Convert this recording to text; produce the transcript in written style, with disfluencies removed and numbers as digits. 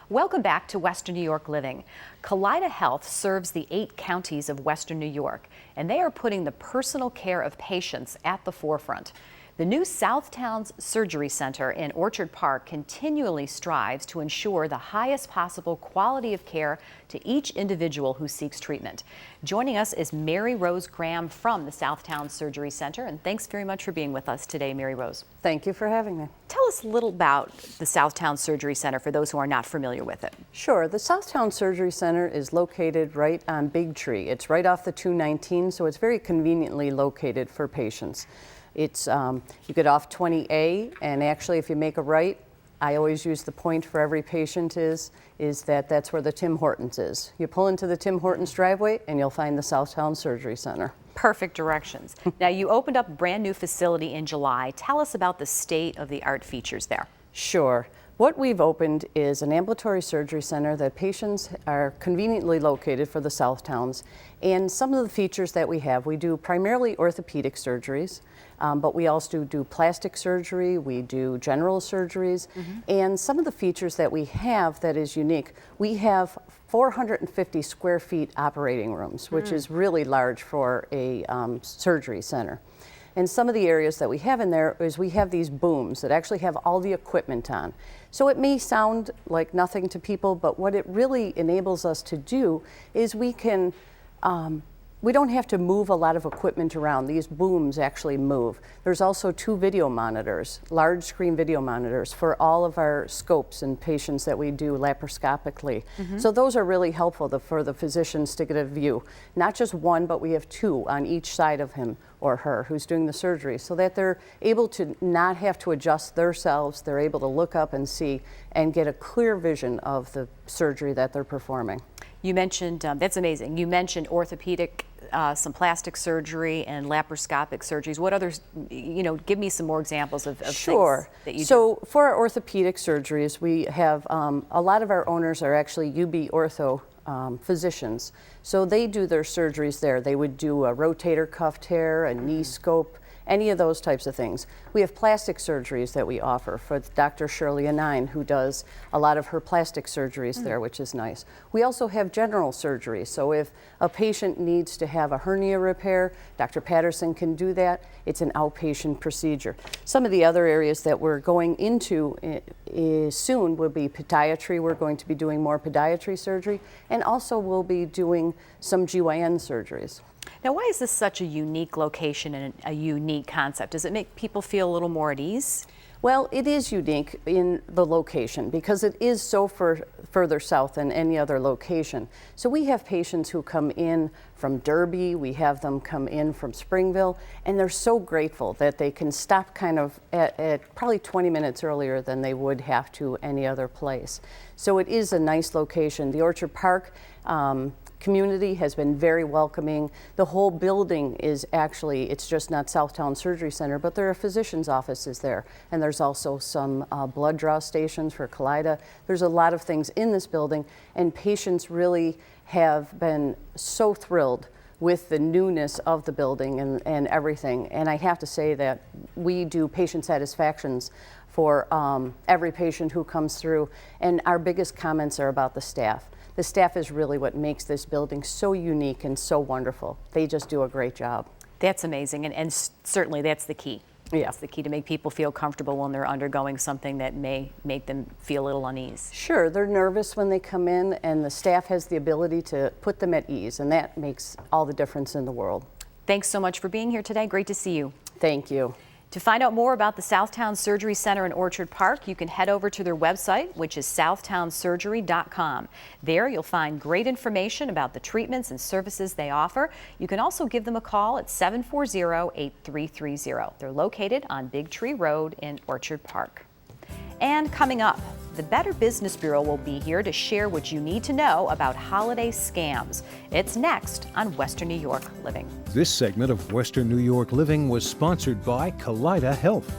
Welcome back to Western New York Living. Kaleida Health serves the 8 counties of Western New York, and they are putting the personal care of patients at the forefront. The new Southtowns Surgery Center in Orchard Park continually strives to ensure the highest possible quality of care to each individual who seeks treatment. Joining us is Mary Rose Graham from the Southtowns Surgery Center, and thanks very much for being with us today, Mary Rose. Thank you for having me. Tell us a little about the Southtowns Surgery Center for those who are not familiar with it. Sure. The Southtowns Surgery Center is located right on Big Tree. It's right off the 219, so it's very conveniently located for patients. It's you get off 20A, and actually if you make a right, I always use the point for every patient is that that's where the Tim Hortons is. You pull into the Tim Hortons driveway and you'll find the Southtowns Surgery Center. Perfect directions. Now, you opened up a brand new facility in July. Tell us about the state-of-the-art features there. Sure. What we've opened is an ambulatory surgery center that patients are conveniently located for the Southtowns. And some of the features that we have, we do primarily orthopedic surgeries, but we also do plastic surgery, we do general surgeries, and some of the features that we have that is unique, we have 450 square feet operating rooms, which is really large for a surgery center. And some of the areas that we have in there is we have these booms that actually have all the equipment on. So it may sound like nothing to people, but what it really enables us to do is we can, we don't have to move a lot of equipment around. These booms actually move. There's also 2 video monitors, large screen video monitors for all of our scopes and patients that we do laparoscopically. So those are really helpful for the physicians to get a view. Not just one, but we have 2 on each side of him or her who's doing the surgery, so that they're able to not have to adjust themselves. They're able to look up and see and get a clear vision of the surgery that they're performing. You mentioned, that's amazing, you mentioned orthopedic, some plastic surgery and laparoscopic surgeries. What others, give me some more examples of Sure. things that you do. So for our orthopedic surgeries, we have, a lot of our owners are actually UB ortho physicians. So they do their surgeries there. They would do a rotator cuff tear, a knee scope, any of those types of things. We have plastic surgeries that we offer for Dr. Shirley Anine, who does a lot of her plastic surgeries there, which is nice. We also have general surgery. So if a patient needs to have a hernia repair, Dr. Patterson can do that. It's an outpatient procedure. Some of the other areas that we're going into soon will be podiatry. We're going to be doing more podiatry surgery, and also we'll be doing some GYN surgeries. Now, why is this such a unique location and a unique concept? Does it make people feel a little more at ease? Well, it is unique in the location because it is so further south than any other location. So we have patients who come in from Derby, we have them come in from Springville, and they're so grateful that they can stop kind of at probably 20 minutes earlier than they would have to any other place. So it is a nice location. The Orchard Park community has been very welcoming. The whole building is actually, it's just not Southtowns Surgery Center, but there are physicians' offices there. And there's also some blood draw stations for Kaleida. There's a lot of things in this building, and patients really have been so thrilled with the newness of the building and everything. And I have to say that we do patient satisfactions for every patient who comes through, and our biggest comments are about the staff. The staff is really what makes this building so unique and so wonderful. They just do a great job. That's amazing, and certainly that's the key. Yeah. That's the key, to make people feel comfortable when they're undergoing something that may make them feel a little unease. Sure, they're nervous when they come in, and the staff has the ability to put them at ease, and that makes all the difference in the world. Thanks so much for being here today. Great to see you. Thank you. To find out more about the Southtowns Surgery Center in Orchard Park, you can head over to their website, which is southtownssurgery.com. There you'll find great information about the treatments and services they offer. You can also give them a call at 740-8330. They're located on Big Tree Road in Orchard Park. And coming up, the Better Business Bureau will be here to share what you need to know about holiday scams. It's next on Western New York Living. This segment of Western New York Living was sponsored by Kaleida Health.